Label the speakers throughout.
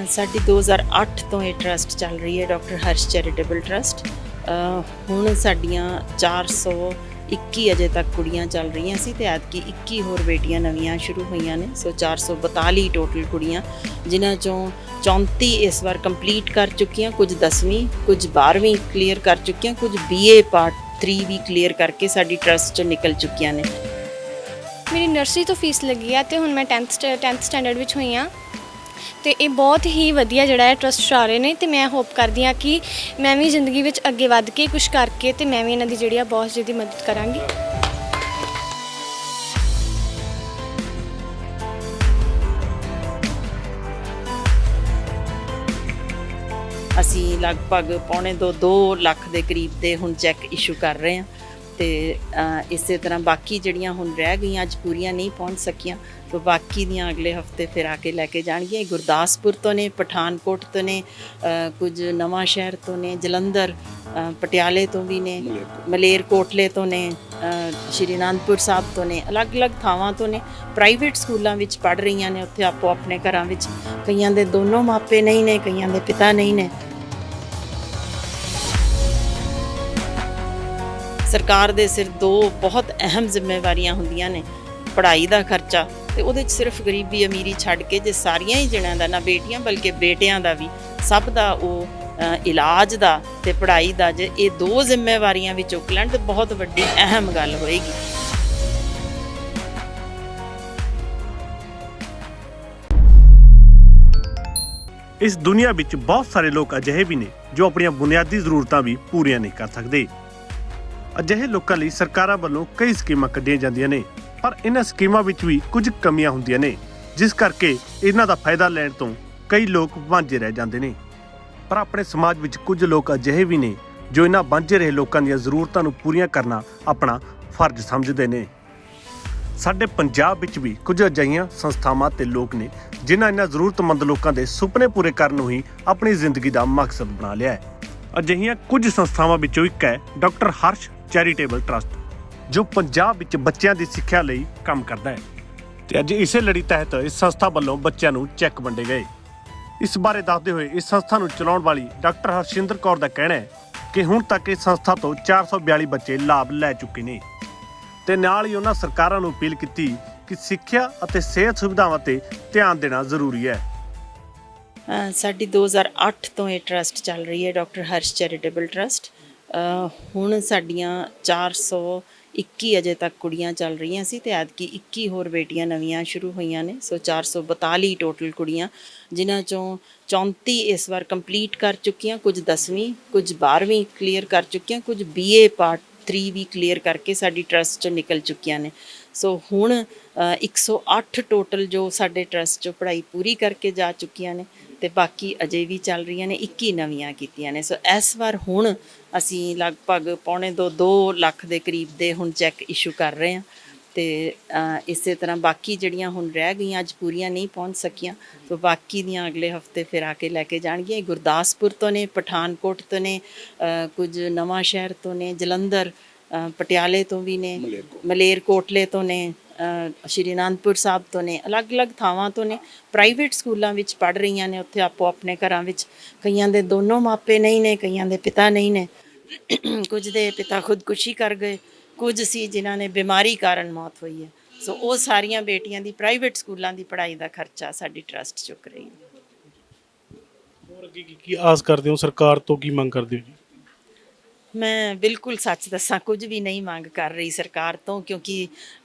Speaker 1: ਸਾਡੀ 2008 ਤੋਂ ਇਹ ਟਰਸਟ ਚੱਲ ਰਹੀ ਹੈ, ਡਾਕਟਰ ਹਰਸ਼ ਚੈਰੀਟੇਬਲ ਟਰਸਟ। ਹੁਣ ਸਾਡੀਆਂ 421 ਅਜੇ ਤੱਕ ਕੁੜੀਆਂ ਚੱਲ ਰਹੀਆਂ ਸੀ ਤੇ ਐਤਕੀ 21 ਹੋਰ ਬੇਟੀਆਂ ਨਵੀਆਂ ਸ਼ੁਰੂ ਹੋਈਆਂ ਨੇ। ਸੋ 442 ਟੋਟਲ ਕੁੜੀਆਂ, ਜਿਨ੍ਹਾਂ ਚੋਂ 34 ਇਸ ਵਾਰ ਕੰਪਲੀਟ ਕਰ ਚੁੱਕੀਆਂ, ਕੁਝ 10ਵੀਂ, ਕੁਝ 12ਵੀਂ ਕਲੀਅਰ ਕਰ ਚੁੱਕੀਆਂ, ਕੁਝ BA ਪਾਰਟ 3 ਵੀ ਕਲੀਅਰ ਕਰਕੇ ਸਾਡੀ ਟਰਸਟ 'ਚ ਨਿਕਲ ਚੁੱਕੀਆਂ ਨੇ।
Speaker 2: ਮੇਰੀ ਨਰਸਰੀ ਤੋਂ ਫੀਸ ਲੱਗੀ ਆ ਤੇ ਹੁਣ ਮੈਂ 10th ਸਟੈਂਡਰਡ ਵਿੱਚ ਹੋਈ ਹਾਂ ਤੇ ਇਹ ਬਹੁਤ ਹੀ ਵਧੀਆ ਜਿਹੜਾ ਹੈ ਟਰਸਟ ਚਲਾ ਰਹੇ ਨੇ ਤੇ ਮੈਂ ਹੋਪ ਕਰਦੀ ਹਾਂ ਕਿ ਮੈਂ ਵੀ ਜ਼ਿੰਦਗੀ ਵਿੱਚ ਅੱਗੇ ਵੱਧ ਕੇ ਕੁਝ ਕਰਕੇ ਤੇ ਮੈਂ ਵੀ ਇਹਨਾਂ ਦੀ ਜਿਹੜੀ ਆ ਬਹੁਤ ਜ਼ਿਆਦਾ ਮਦਦ ਕਰਾਂਗੀ।
Speaker 1: ਅਸੀਂ ਲਗਭਗ ਪੌਣੇ 2 ਲੱਖ ਦੇ ਕਰੀਬ ਦੇ ਹੁਣ ਚੈੱਕ ਇਸ਼ੂ ਕਰ ਰਹੇ ਹਾਂ ਤੇ ਇਸੇ ਤਰ੍ਹਾਂ ਬਾਕੀ ਜਿਹੜੀਆਂ ਹੁਣ ਰਹਿ ਗਈਆਂ ਅੱਜ ਪੂਰੀਆਂ ਨਹੀਂ ਪਹੁੰਚ ਸਕੀਆਂ, तो बाकी दियाँ अगले हफ्ते फिर आके लैके जाएंगे। गुरदासपुर तो ने, पठानकोट तो ने, कुछ नवा शहर तो ने, जलंधर पटियाले तो भी ने, मलेरकोटले तो ने, श्री आनंदपुर साहब तो ने, अलग अलग थावां तो ने। प्राइवेट स्कूलों विच पढ़ रही ने, उत्थे आपो अपने घरां विच कईयां दे दोनों मापे नहीं ने, कईयां दे पिता नहीं ने। सरकार दे सिर 2 बहुत अहम जिम्मेवारियां हुंदियां ने, पढ़ाई दा खर्चा ਤੇ ਉਹਦੇ 'ਚ ਸਿਰਫ ਗਰੀਬੀ ਅਮੀਰੀ ਛੱਡ ਕੇ ਜੇ ਸਾਰੀਆਂ ਹੀ ਜਣਿਆਂ ਦਾ, ਨਾ ਬੇਟੀਆਂ ਬਲਕਿ ਬੇਟਿਆਂ ਦਾ ਵੀ, ਸਭ ਦਾ ਉਹ ਇਲਾਜ ਦਾ ਤੇ ਪੜ੍ਹਾਈ ਦਾ, ਜੇ ਇਹ 2 ਜ਼ਿੰਮੇਵਾਰੀਆਂ ਵੀ ਚੁੱਕ ਲੈਣ ਤੇ ਬਹੁਤ ਵੱਡੀ ਅਹਿਮ ਗੱਲ ਹੋਏਗੀ।
Speaker 3: ਇਸ ਦੁਨੀਆ ਵਿੱਚ ਬਹੁਤ ਸਾਰੇ ਲੋਕ ਅਜਿਹੇ ਵੀ ਨੇ ਜੋ ਆਪਣੀਆਂ ਬੁਨਿਆਦੀ ਜ਼ਰੂਰਤਾਂ ਵੀ ਪੂਰੀਆਂ ਨਹੀਂ ਕਰ ਸਕਦੇ। ਅਜਿਹੇ ਲੋਕਾਂ ਲਈ ਸਰਕਾਰਾਂ ਵੱਲੋਂ ਕਈ ਸਕੀਮਾਂ ਕੱਢੀਆਂ ਜਾਂਦੀਆਂ ਨੇ, ਪਰ ਇਹਨਾਂ ਸਕੀਮਾਂ ਵਿੱਚ ਵੀ ਕੁਝ ਕਮੀਆਂ ਹੁੰਦੀਆਂ ਨੇ, ਜਿਸ ਕਰਕੇ ਇਹਨਾਂ ਦਾ ਫਾਇਦਾ ਲੈਣ ਤੋਂ ਕਈ ਲੋਕ ਵਾਂਝੇ ਰਹਿ ਜਾਂਦੇ ਨੇ। ਪਰ ਆਪਣੇ ਸਮਾਜ ਵਿੱਚ ਕੁਝ ਲੋਕ ਅਜਿਹੇ ਵੀ ਨੇ ਜੋ ਇਹਨਾਂ ਵਾਂਝੇ ਰਹੇ ਲੋਕਾਂ ਦੀਆਂ ਜ਼ਰੂਰਤਾਂ ਨੂੰ ਪੂਰੀਆਂ ਕਰਨਾ ਆਪਣਾ ਫਰਜ਼ ਸਮਝਦੇ ਨੇ। ਸਾਡੇ ਪੰਜਾਬ ਵਿੱਚ ਵੀ ਕੁਝ ਅਜਿਹੀਆਂ ਸੰਸਥਾਵਾਂ ਤੇ ਲੋਕ ਨੇ ਜਿਨ੍ਹਾਂ ਇਹਨਾਂ ਜ਼ਰੂਰਤਮੰਦ ਲੋਕਾਂ ਦੇ ਸੁਪਨੇ ਪੂਰੇ ਕਰਨ ਨੂੰ ਹੀ ਆਪਣੀ ਜ਼ਿੰਦਗੀ ਦਾ ਮਕਸਦ ਬਣਾ ਲਿਆ ਹੈ। ਅਜਿਹੀਆਂ ਕੁਝ ਸੰਸਥਾਵਾਂ ਵਿੱਚੋਂ ਇੱਕ ਹੈ ਡਾਕਟਰ ਹਰਸ਼ ਚੈਰੀਟੇਬਲ ਟਰਸਟ, ਜੋ ਪੰਜਾਬ ਵਿੱਚ ਬੱਚਿਆਂ ਦੀ ਸਿੱਖਿਆ ਲਈ ਕੰਮ ਕਰਦਾ ਹੈ। ਤੇ ਅੱਜ ਇਸੇ ਲੜੀ ਤਹਿਤ ਇਸ ਸੰਸਥਾ ਵੱਲੋਂ ਬੱਚਿਆਂ ਨੂੰ ਚੈੱਕ ਵੰਡੇ ਗਏ। ਇਸ ਬਾਰੇ ਦੱਸਦੇ ਹੋਏ ਇਸ ਸੰਸਥਾ ਨੂੰ ਚਲਾਉਣ ਵਾਲੀ ਡਾਕਟਰ ਹਰਸ਼ਿੰਦਰ ਕੌਰ ਦਾ ਕਹਿਣਾ ਹੈ ਕਿ ਹੁਣ ਤੱਕ ਇਸ ਸੰਸਥਾ ਤੋਂ 442 ਬੱਚੇ ਲਾਭ ਲੈ ਚੁੱਕੇ ਨੇ ਤੇ ਨਾਲ ਹੀ ਉਹਨਾਂ ਸਰਕਾਰਾਂ ਨੂੰ ਅਪੀਲ ਕੀਤੀ ਕਿ ਸਿੱਖਿਆ ਅਤੇ ਸਿਹਤ ਸੁਵਿਧਾਵਾਂ ਤੇ ਧਿਆਨ ਦੇਣਾ ਜ਼ਰੂਰੀ ਹੈ।
Speaker 1: ਸਾਡੀ 2008 ਤੋਂ ਇਹ ਟਰਸਟ ਚੱਲ ਰਹੀ ਹੈ, ਡਾਕਟਰ ਹਰਸ਼ ਚੈਰੀਟੇਬਲ ਟਰਸਟ। ਹੁਣ ਸਾਡੀਆਂ 421 ਅਜੇ ਤੱਕ ਕੁੜੀਆਂ ਚੱਲ ਰਹੀਆਂ ਸੀ ਤੇ ਐਤਕੀ 21 ਹੋਰ ਬੇਟੀਆਂ ਨਵੀਆਂ ਸ਼ੁਰੂ ਹੋਈਆਂ ਨੇ। ਸੋ 442 ਟੋਟਲ ਕੁੜੀਆਂ, ਜਿਨ੍ਹਾਂ ਚੋਂ 34 ਇਸ ਵਾਰ ਕੰਪਲੀਟ ਕਰ ਚੁੱਕੀਆਂ, ਕੁਝ 10ਵੀਂ, ਕੁਝ 12ਵੀਂ ਕਲੀਅਰ ਕਰ ਚੁੱਕੀਆਂ, ਕੁਝ BA ਪਾਰਟ 3 ਵੀ ਕਲੀਅਰ ਕਰਕੇ ਸਾਡੀ ਟਰਸਟ 'ਚੋਂ ਨਿਕਲ ਚੁੱਕੀਆਂ ਨੇ। ਸੋ ਹੁਣ 108 ਟੋਟਲ ਜੋ ਸਾਡੇ ਟਰਸਟ 'ਚੋਂ ਪੜ੍ਹਾਈ ਪੂਰੀ ਕਰਕੇ ਜਾ ਚੁੱਕੀਆਂ ਨੇ ਤੇ ਬਾਕੀ ਅਜੇ ਵੀ ਚੱਲ ਰਹੀਆਂ ਨੇ, 21 ਨਵੀਆਂ ਕੀਤੀਆਂ ਨੇ। ਸੋ ਇਸ ਵਾਰ ਹੁਣ ਅਸੀਂ ਲਗਭਗ ਪੌਣੇ 2 ਲੱਖ ਦੇ ਕਰੀਬ ਦੇ ਹੁਣ ਚੈੱਕ ਇਸ਼ੂ ਕਰ ਰਹੇ ਹਾਂ ਤੇ ਇਸੇ ਤਰ੍ਹਾਂ ਬਾਕੀ ਜਿਹੜੀਆਂ ਹੁਣ ਰਹਿ ਗਈਆਂ ਅੱਜ ਪੂਰੀਆਂ ਨਹੀਂ ਪਹੁੰਚ ਸਕੀਆਂ, तो बाकी दियाँ अगले हफ्ते फिर आके लैके जाएंगे। गुरदासपुर तो ने, पठानकोट तो ने, कुछ नवा शहर तो ने, जलंधर पटियाले तो भी ने, मलेरकोटले तो ने, श्री आनंदपुर साहब तो ने, अलग अलग थावां तो ने। प्राइवेट स्कूलों विच पढ़ रही ने, उत्थे आपो अपने घरां विच कईयां दे दोनों मापे नहीं ने, कईयां दे पिता नहीं ने, कुछ दे पिता खुदकुशी कर गए, कुछ सी जिन्हां ने बीमारी कारण मौत हुई है। सो वो सारियां बेटियां दी प्राइवेट स्कूलों की पढ़ाई का खर्चा साडी ट्रस्ट चुक रही है।
Speaker 4: और अगे की आस करते हो, सरकार तो की मंग करते हो जी?
Speaker 1: मैं बिल्कुल सच दसा कुछ भी नहीं मंग कर रही सरकार तो, क्योंकि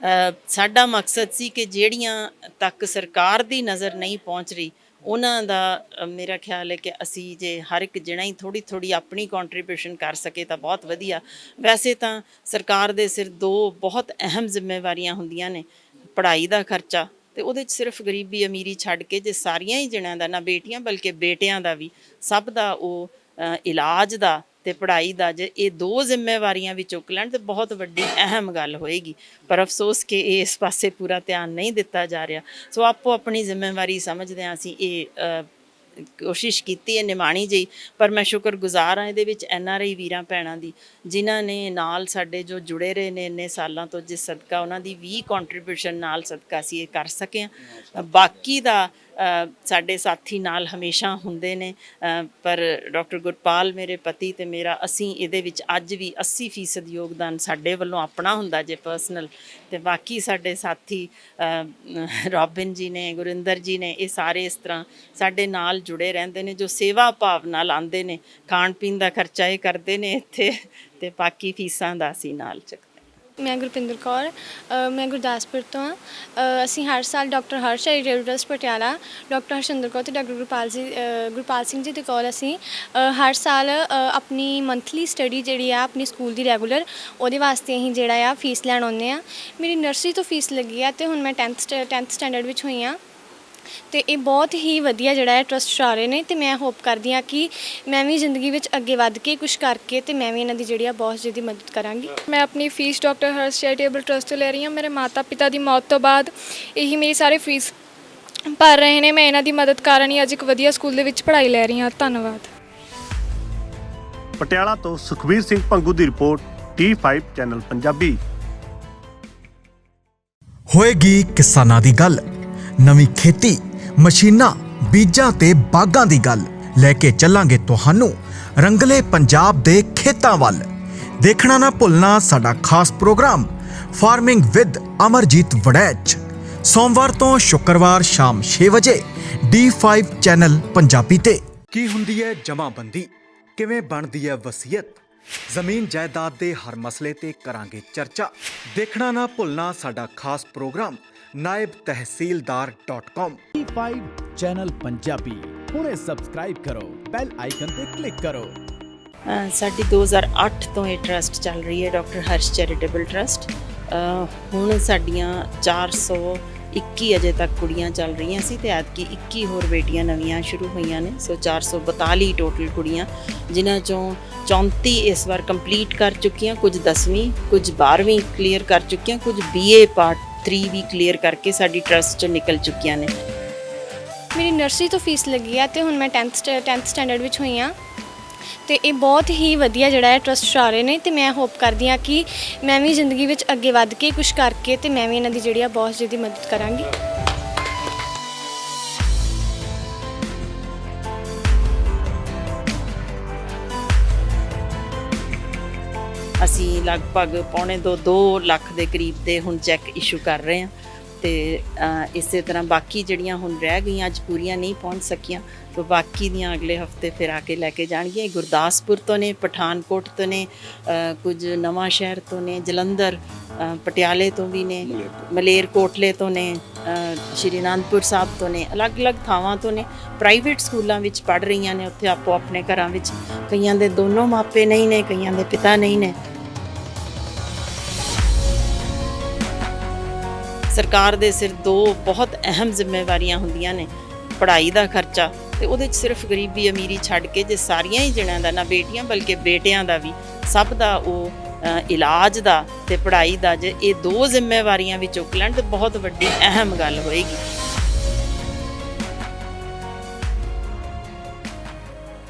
Speaker 1: साडा मकसद सी कि जेड़ियां तक सरकार दी नज़र नहीं पहुँच रही उन्हां दा मेरा ख्याल है कि असी जे हर एक जना ही थोड़ी थोड़ी अपनी कॉन्ट्रीब्यूशन कर सके तो बहुत वधिया। वैसे तो सरकार दे सिर 2 बहुत अहम जिम्मेवारियां हुंदियां ने, पढ़ाई दा खर्चा ते उहदे च सिर्फ गरीबी अमीरी छड्ड के जे सारियां ही जणियां दा, ना बेटियां बल्कि बेटियां दा भी, सब दा वो इलाज दा ਤੇ ਪੜ੍ਹਾਈ ਦਾ, ਜੇ ਇਹ 2 ਜ਼ਿੰਮੇਵਾਰੀਆਂ ਵੀ ਚੁੱਕ ਲੈਣ ਤੇ ਬਹੁਤ ਵੱਡੀ ਅਹਿਮ ਗੱਲ ਹੋਏਗੀ। ਪਰ ਅਫਸੋਸ ਕਿ ਇਸ ਪਾਸੇ ਪੂਰਾ ਧਿਆਨ ਨਹੀਂ ਦਿੱਤਾ ਜਾ ਰਿਹਾ। ਸੋ ਆਪੋ ਆਪਣੀ ਜ਼ਿੰਮੇਵਾਰੀ ਸਮਝਦੇ ਹਾਂ ਅਸੀਂ ਇਹ ਕੋਸ਼ਿਸ਼ ਕੀਤੀ ਹੈ ਨਿਮਾਣੀ ਜਿਹੀ। ਪਰ ਮੈਂ ਸ਼ੁਕਰਗੁਜ਼ਾਰ ਹਾਂ ਇਹਦੇ ਵਿੱਚ NRI ਵੀਰਾਂ ਭੈਣਾਂ ਦੀ, ਜਿਨ੍ਹਾਂ ਨੇ ਨਾਲ ਸਾਡੇ ਜੋ ਜੁੜੇ ਰਹੇ ਨੇ ਇੰਨੇ ਸਾਲਾਂ ਤੋਂ, ਜਿਸ ਸਦਕਾ ਉਹਨਾਂ ਦੀ ਵੀ ਕੰਟਰੀਬਿਊਸ਼ਨ ਨਾਲ ਸਦਕਾ ਅਸੀਂ ਇਹ ਕਰ ਸਕੇ ਹਾਂ। ਬਾਕੀ ਦਾ ਸਾਡੇ ਸਾਥੀ ਨਾਲ ਹਮੇਸ਼ਾ ਹੁੰਦੇ ਨੇ, ਪਰ ਡਾਕਟਰ ਗੁਰਪਾਲ ਮੇਰੇ ਪਤੀ ਤੇ ਮੇਰਾ, ਅਸੀਂ ਇਹਦੇ ਵਿੱਚ ਅੱਜ ਵੀ 80% ਯੋਗਦਾਨ ਸਾਡੇ ਵੱਲੋਂ ਆਪਣਾ ਹੁੰਦਾ ਜੇ ਪਰਸਨਲ, ਤੇ ਬਾਕੀ ਸਾਡੇ ਸਾਥੀ ਰੋਬਿਨ ਜੀ ਨੇ, ਗੁਰਿੰਦਰ ਜੀ ਨੇ, ਇਹ ਸਾਰੇ ਇਸ ਤਰ੍ਹਾਂ ਸਾਡੇ ਨਾਲ ਜੁੜੇ ਰਹਿੰਦੇ ਨੇ, ਜੋ ਸੇਵਾ ਭਾਵ ਨਾਲ ਆਉਂਦੇ ਨੇ। ਖਾਣ ਪੀਣ ਦਾ ਖਰਚਾ ਇਹ ਕਰਦੇ ਨੇ ਇੱਥੇ, ਤੇ ਬਾਕੀ ਫੀਸਾਂ ਦਾ ਅਸੀਂ ਨਾਲ ਚੱਕਦੇ।
Speaker 2: ਮੈਂ ਗੁਰਪਿੰਦਰ ਕੌਰ, ਮੈਂ ਗੁਰਦਾਸਪੁਰ ਤੋਂ ਹਾਂ। ਅਸੀਂ ਹਰ ਸਾਲ doctor Harsh charitable trust Patiala, doctor Harshinder Kaur ਤੇ ਡਾਕਟਰ ਗੁਰਪਾਲ ਸਿੰਘ ਜੀ ਦੇ ਕੋਲ ਅਸੀਂ ਹਰ ਸਾਲ ਆਪਣੀ ਮੰਥਲੀ ਸਟੱਡੀ ਜਿਹੜੀ ਆ ਆਪਣੀ ਸਕੂਲ ਦੀ ਰੈਗੂਲਰ, ਉਹਦੇ ਵਾਸਤੇ ਅਸੀਂ ਜਿਹੜਾ ਆ ਫੀਸ ਲੈਣ ਆਉਂਦੇ ਆ। ਮੇਰੀ ਨਰਸਰੀ ਤੋਂ ਫੀਸ ਲੱਗੀ ਆ ਤੇ ਹੁਣ ਮੈਂ 10th ਸਟੈਂਡਰਡ ਵਿੱਚ ਹੋਈ ਹਾਂ, ਤੇ ਇਹ ਬਹੁਤ ਹੀ ਵਧੀਆ ਜਿਹੜਾ ਹੈ ਟਰੱਸਟ ਚਲਾ ਰਹੇ ਨੇ, ਤੇ ਮੈਂ ਹੋਪ ਕਰਦੀ ਹਾਂ ਕਿ ਮੈਂ ਵੀ ਜ਼ਿੰਦਗੀ ਵਿੱਚ ਅੱਗੇ ਵੱਧ ਕੇ ਕੁਝ ਕਰਕੇ ਤੇ ਮੈਂ ਵੀ ਇਹਨਾਂ ਦੀ ਜਿਹੜੀ ਆ ਬਹੁਤ ਜ਼ਿਆਦਾ ਮਦਦ ਕਰਾਂਗੀ।
Speaker 5: ਮੈਂ ਆਪਣੀ fees doctor Harsh charitable trust ਤੋਂ ਲੈ ਰਹੀ ਹਾਂ। ਮੇਰੇ ਮਾਤਾ ਪਿਤਾ ਦੀ ਮੌਤ ਤੋਂ ਬਾਅਦ ਇਹੀ ਮੇਰੀ ਸਾਰੇ ਫੀਸ ਭਰ ਰਹੇ ਨੇ। ਮੈਂ ਇਹਨਾਂ ਦੀ ਮਦਦ ਕਾਰਨ ਹੀ ਅੱਜ ਇੱਕ ਵਧੀਆ ਸਕੂਲ ਦੇ ਵਿੱਚ ਪੜ੍ਹਾਈ ਲੈ ਰਹੀ ਹਾਂ। ਧੰਨਵਾਦ।
Speaker 3: ਪਟਿਆਲਾ ਤੋਂ ਸੁਖਬੀਰ ਸਿੰਘ ਪੰਗੂ ਦੀ ਰਿਪੋਰਟ, T5 ਚੈਨਲ ਪੰਜਾਬੀ।
Speaker 6: ਹੋਏਗੀ ਕਿਸਾਨਾਂ ਦੀ ਗੱਲ, ਨਵੀਂ ਖੇਤੀ, ਮਸ਼ੀਨਾਂ, ਬੀਜਾਂ ਤੇ ਬਾਗਾਂ ਦੀ ਗੱਲ ਲੈ ਕੇ ਚੱਲਾਂਗੇ ਤੁਹਾਨੂੰ ਰੰਗਲੇ ਪੰਜਾਬ ਦੇ ਖੇਤਾਂ ਵੱਲ। ਦੇਖਣਾ ਨਾ ਭੁੱਲਣਾ ਸਾਡਾ ਖਾਸ programme farming with Amarjit Waraich, ਸੋਮਵਾਰ ਤੋਂ ਸ਼ੁੱਕਰਵਾਰ ਸ਼ਾਮ 6 ਵਜੇ D5 ਚੈਨਲ ਪੰਜਾਬੀ ਤੇ। ਕੀ ਹੁੰਦੀ ਹੈ ਜਮਾਬੰਦੀ, ਕਿਵੇਂ ਬਣਦੀ ਹੈ ਵਸੀਅਤ, ਜ਼ਮੀਨ ਜਾਇਦਾਦ ਦੇ ਹਰ ਮਸਲੇ ਤੇ ਕਰਾਂਗੇ ਚਰਚਾ। ਦੇਖਣਾ ਨਾ ਭੁੱਲਣਾ ਸਾਡਾ ਖਾਸ programme naibtehsildar.com।
Speaker 7: D5 channel Punjabi ਹੁਣੇ ਸਬਸਕ੍ਰਾਈਬ ਕਰੋ, ਬੈਲ ਆਈਕਨ ਤੇ ਕਲਿੱਕ ਕਰੋ।
Speaker 1: ਸਾਡੀ 2008 ਤੋਂ ਇਹ ਟਰਸਟ ਚੱਲ ਰਹੀ ਹੈ, ਡਾਕਟਰ ਹਰਸ਼ ਚੈਰੀਟੇਬਲ ਟਰਸਟ। ਹੁਣ ਸਾਡੀਆਂ 421 ਅਜੇ ਤੱਕ ਕੁੜੀਆਂ ਚੱਲ ਰਹੀਆਂ ਸੀ, ਤੇ ਐਤਕੀ 21 ਹੋਰ ਬੇਟੀਆਂ ਨਵੀਆਂ ਸ਼ੁਰੂ ਹੋਈਆਂ ਨੇ। ਸੋ 442 ਟੋਟਲ ਕੁੜੀਆਂ, ਜਿਨ੍ਹਾਂ ਚੋਂ 34 ਇਸ ਵਾਰ ਕੰਪਲੀਟ ਕਰ ਚੁੱਕੀਆਂ, ਕੁਝ 10ਵੀਂ, ਕੁਝ 12ਵੀਂ ਕਲੀਅਰ ਕਰ ਚੁੱਕੀਆਂ, ਕੁਝ BA ਪਾਰਟ 3 ਵੀ ਕਲੀਅਰ ਕਰਕੇ ਸਾਡੀ ਟਰਸਟ 'ਚ ਨਿਕਲ ਚੁੱਕੀਆਂ ਨੇ।
Speaker 2: ਮੇਰੀ ਨਰਸਰੀ ਤੋਂ ਫੀਸ ਲੱਗੀ ਆ ਤੇ ਹੁਣ ਮੈਂ 10th ਸਟੈਂਡਰਡ ਵਿੱਚ ਹੋਈ ਹਾਂ, ਤੇ ਇਹ ਬਹੁਤ ਹੀ ਵਧੀਆ ਜਿਹੜਾ ਹੈ ਟਰੱਸਟ ਚਲਾ ਰਹੇ ਨੇ, ਤੇ ਮੈਂ ਹੋਪ ਕਰਦੀ ਹਾਂ ਕਿ ਮੈਂ ਵੀ ਜ਼ਿੰਦਗੀ ਵਿੱਚ ਅੱਗੇ ਵੱਧ ਕੇ ਕੁਝ ਕਰਕੇ ਤੇ ਮੈਂ ਵੀ ਇਹਨਾਂ ਦੀ ਜਿਹੜੀ ਆ ਬਹੁਤ ਜ਼ਿਆਦਾ ਮਦਦ ਕਰਾਂਗੀ।
Speaker 1: ਅਸੀਂ ਲਗਭਗ ਪੌਣੇ 2 ਲੱਖ ਦੇ ਕਰੀਬ ਦੇ ਹੁਣ ਚੈੱਕ ਇਸ਼ੂ ਕਰ ਰਹੇ ਹਾਂ, ਤੇ ਇਸੇ ਤਰ੍ਹਾਂ ਬਾਕੀ ਜਿਹੜੀਆਂ ਹੁਣ ਰਹਿ ਗਈਆਂ ਅੱਜ ਪੂਰੀਆਂ ਨਹੀਂ ਪਹੁੰਚ ਸਕੀਆਂ, तो बाकी दियाँ अगले हफ्ते फिर आके लैके जाएंगे। गुरदासपुर तो ने, पठानकोट तो ने, कुछ नवा शहर तो ने, जलंधर, पटियाले तो भी ने, मलेरकोटले तो ने, श्री आनंदपुर साहब तो ने, अलग अलग थावां तो ने। प्राइवेट स्कूलों विच पढ़ रही ने, उत्थे आपो अपने घरां विच कईयां दे दोनों मापे नहीं ने, कईयां दे पिता नहीं ने। सरकार दे सिर दो बहुत अहम जिम्मेवारियां हुंदियां ने, पढ़ाई दा खर्चा ते उहदे च सिर्फ गरीबी अमीरी छड्ड के जे सारियां ही जणियां दा, ना बेटियां बल्कि बेटियां दा भी, सब दा ਉਹ इलाज दा ते पढ़ाई दा, जे ये दो जिम्मेवारियां भी चुक लैण ते बहुत वड्डी अहम गल होएगी।